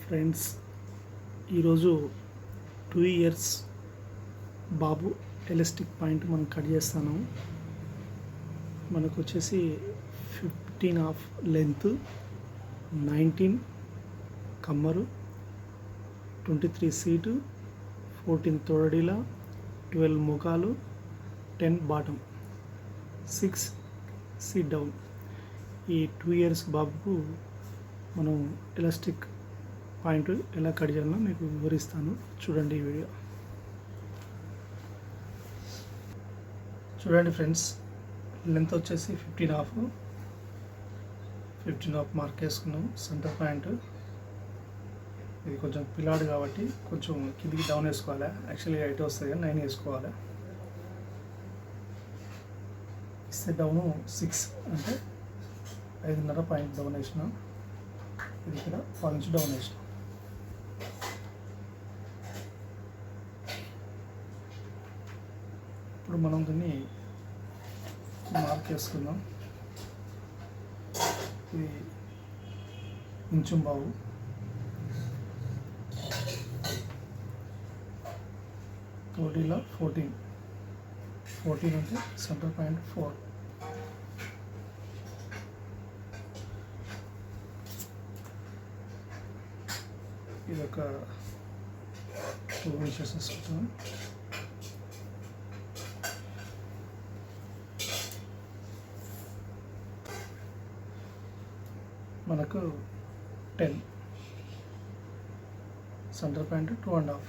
Friends, ఈరోజు 2 years బాబు elastic point మనం cut చేస్తాను. మనకు వచ్చేసి 15 ఆఫ్ లెంత్, 19 కమ్మరు, 23 సీటు, 14 తొడడిల, 12 ముఖాలు, 10 బాటమ్, 6 సీట్ డౌన్. ఈ 2 years బాబుకు మనం ఎలాస్టిక్ పాయింట్ ఎలా కట్ చేయాలో మీకు వివరిస్తాను. చూడండి ఈ వీడియో. చూడండి ఫ్రెండ్స్, లెంత్ వచ్చేసి 15 హాఫ్ మార్క్ వేసుకున్నాం. సెంటర్ పాయింట్ ఇది కొంచెం పిల్లాడు కాబట్టి కొంచెం కిందికి డౌన్ వేసుకోవాలి. యాక్చువల్లీ 8 వస్తుంది కానీ 9 వేసుకోవాలి. ఇస్తే డౌను 6 అంటే 5.5 పాయింట్ డౌన్ వేసిన. ఇది ఇక్కడ 10 ఇంచ్ డౌన్ వేసిన. ఇప్పుడు మనం దీన్ని మార్క్ చేసుకుందాం. ఇది ఇంచు బావు, తోటిలో 14 అంటే సెంటర్ పాయింట్ 4. ఇది ఒక 2 ఇంచెస్ వేసుకుంటాం. మనకు 10 సెంటర్ పాయింట్ 2.5.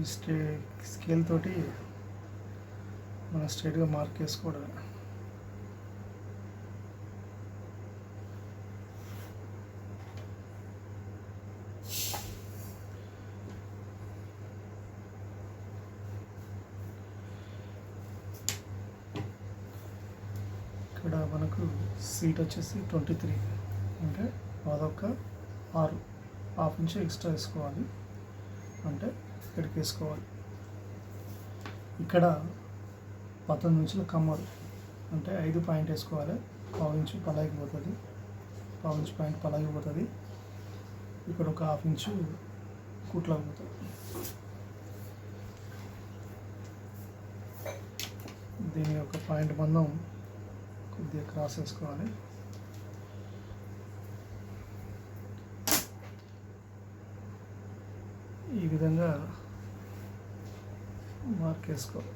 ఈ స్కేల్ తోటి మనం స్ట్రైట్గా మార్క్ వేసుకోవడం. ఇక్కడ మనకు సీట్ వచ్చేసి 23 అంటే అదొక 6, హాఫ్ ఇంచ్ ఎక్స్ట్రా వేసుకోవాలి. అంటే ఇక్కడికి వేసుకోవాలి. ఇక్కడ 19 ఇంచుల కమ్మరు అంటే 5 పాయింట్ వేసుకోవాలి. 1/2 ఇంచు పలాయికి పోతుంది, 1/2 ఇంచు పాయింట్ పలాయికి పోతుంది. ఇక్కడ ఒక 1/2 ఇంచు కుట్లకు పోతుంది. దీని యొక్క పాయింట్ మందం కొద్దిగా క్రాస్ వేసుకోవాలి. ఈ విధంగా మార్క్ వేసుకోవాలి.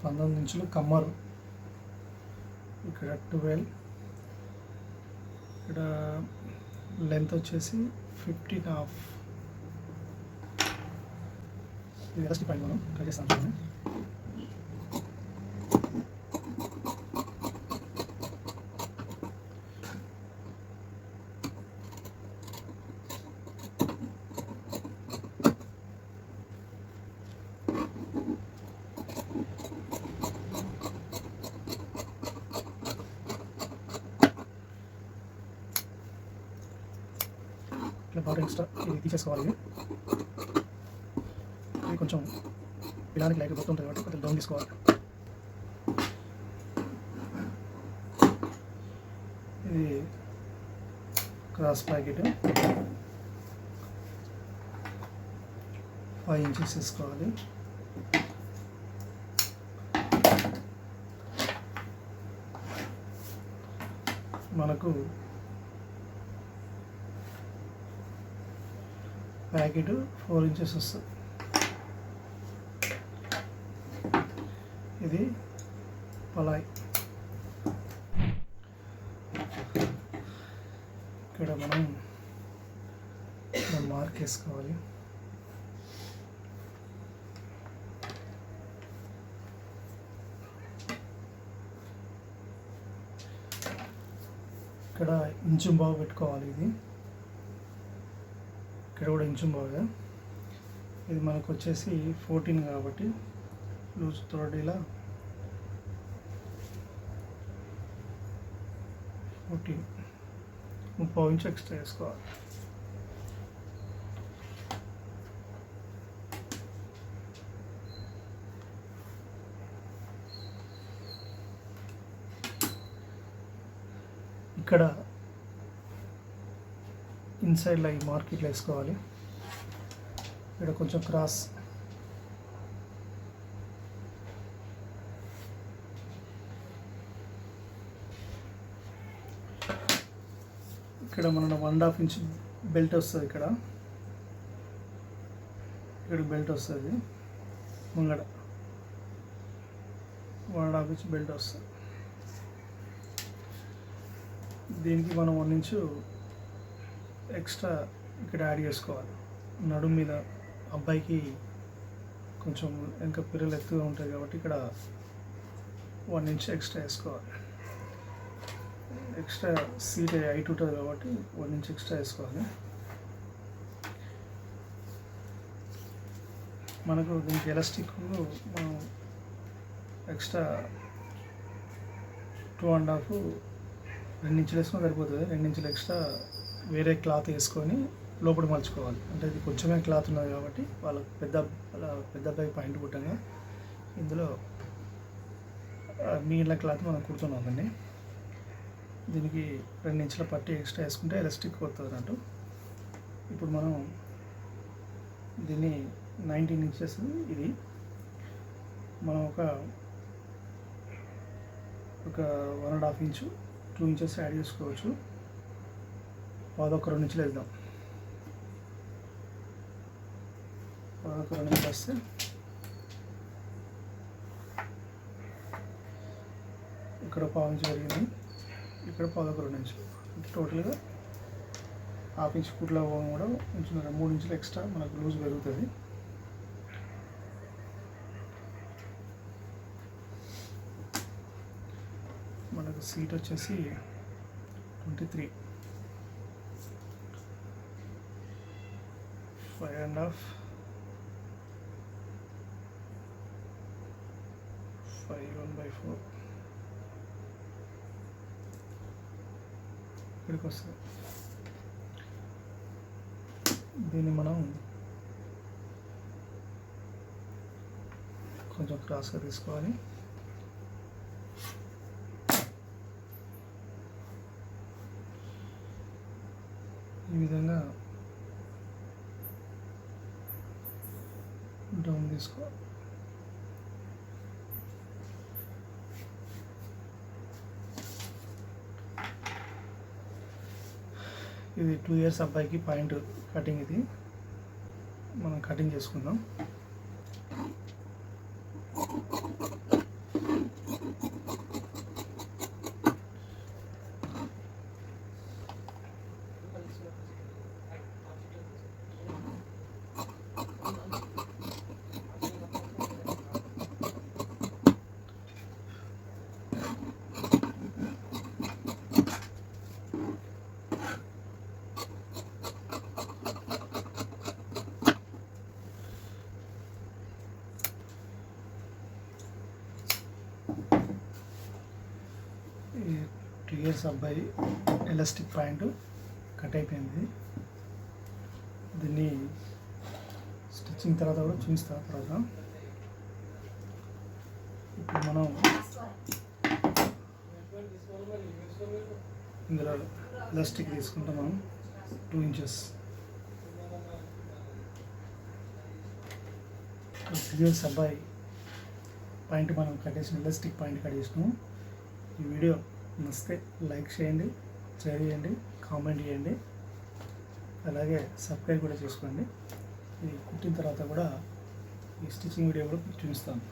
పంతొమ్మిది ఇంచులు కమ్మరు, ఇక్కడ 12, ఇక్కడ లెంత్ వచ్చేసి 15 హాఫ్. ఇది ఎలాస్టిక్ పాయింట్ మనం కట్ చేస్తాం. బాగా ఎక్స్ట్రా ఇది తీసేసుకోవాలి. ఇది కొంచెం పిలానికి లైట్ గుర్తుంటుంది కాబట్టి కొంచెం డౌన్ తీసుకోవాలి. ఇది క్రాస్ ప్యాకెట్ 5 ఇంచెస్ వేసుకోవాలి. మనకు ప్యాకెట్ 4 ఇంచెస్ వస్తుంది. ఇది పలాయ్. ఇక్కడ మనం మార్క్ వేసుకోవాలి. ఇక్కడ ఇంచు బాగా పెట్టుకోవాలి. ఇది ఇక్కడ కూడా ఇంచు బాగా. ఇది మనకు వచ్చేసి 14 కాబట్టి లూజ్ తోటి ఇలా 14 30 ఇంచు ఎక్స్ట్రా వేసుకోవాలి. ఇక్కడ ఇన్సైడ్లో ఈ మార్కెట్లో వేసుకోవాలి. ఇక్కడ కొంచెం క్రాస్ ఇక్కడ మన 1.5 ఇంచ్ బెల్ట్ వస్తుంది. ఇక్కడ బెల్ట్ వస్తుంది ముంగడ 1.5 ఇంచ్ బెల్ట్ వస్తుంది. దీనికి మనం 1 ఇంచు ఎక్స్ట్రా ఇక్కడ యాడ్ చేసుకోవాలి. నడుము మీద అబ్బాయికి కొంచెం ఇంకా పిల్లలు ఎత్తుగా ఉంటాయి కాబట్టి ఇక్కడ 1 ఇంచ్ ఎక్స్ట్రా వేసుకోవాలి. ఎక్స్ట్రా సీట్ హైట్ ఉంటుంది కాబట్టి 1 ఇంచ్ ఎక్స్ట్రా వేసుకోవాలి. మనకు దీనికి ఎలాస్టిక్ మనం ఎక్స్ట్రా 2.5 2 ఇంచులు వేసుకొని సరిపోతుంది. 2 ఇంచులు ఎక్స్ట్రా వేరే క్లాత్ వేసుకొని లోపల మలుచుకోవాలి. అంటే ఇది కొంచెమే క్లాత్ ఉన్నది కాబట్టి వాళ్ళ పెద్ద అబ్బాయి పాయింట్ పుట్టంగా ఇందులో మిగిలిన క్లాత్ మనం కుడుతున్నాం అండి. దీనికి 2 ఇంచుల పట్టి ఎక్స్ట్రా వేసుకుంటే ఎలాస్టిక్ పోతుంది అన్నట్టు. ఇప్పుడు మనం దీన్ని 19 ఇంచెస్ ఇది మనం ఒక 1.5 ఇంచు 2 ఇంచెస్ యాడ్ చేసుకోవచ్చు. ఒక 2 ఇంచులు వేద్దాం. 2 ఇంచులు వస్తే ఇక్కడ 1/2 ఇంచు పెరిగింది. ఇక్కడ 2 ఇంచులు టోటల్గా 1/2 ఇంచు కుట్ల కూడా ఉంచున్నారు. 3 ఇంచులు ఎక్స్ట్రా మనకు లూజ్ పెరుగుతుంది. మనకు సీట్ వచ్చేసి 23 5.5 1/4 ఇక్కడికి వస్తుంది. దీన్ని మనం కొంచెం క్రాస్గా తీసుకోవాలి. ఈ విధంగా డౌన్ తీసుకోవాలి. ఇది 2 ఇయర్స్ అబ్బాయికి పాయింట్ కటింగ్. ఇది మనం కటింగ్ చేసుకుందాం. ఈ 2 ఇయర్స్ అబ్బాయి ఎలాస్టిక్ పాయింట్ కట్ అయిపోయింది. దీన్ని స్టిచ్చింగ్ తర్వాత కూడా చూపిస్తా. తర్వాత ఇప్పుడు మనం ఇందులో ఎలాస్టిక్ తీసుకుంటాం. మనం 2 ఇంచెస్ 2 ఇయర్స్ అబ్బాయి పాయింట్ మనం కట్టేసిన ఎలాస్టిక్ పాయింట్ కట్ చేసినాము. ఈ వీడియో నచ్చితే లైక్ చేయండి, షేర్ చేయండి, కామెంట్ చేయండి, అలాగే సబ్స్క్రైబ్ కూడా చేసుకోండి. ఇది కుట్టిన తర్వాత కూడా ఈ స్టిచ్చింగ్ వీడియో కూడా చూపిస్తాను.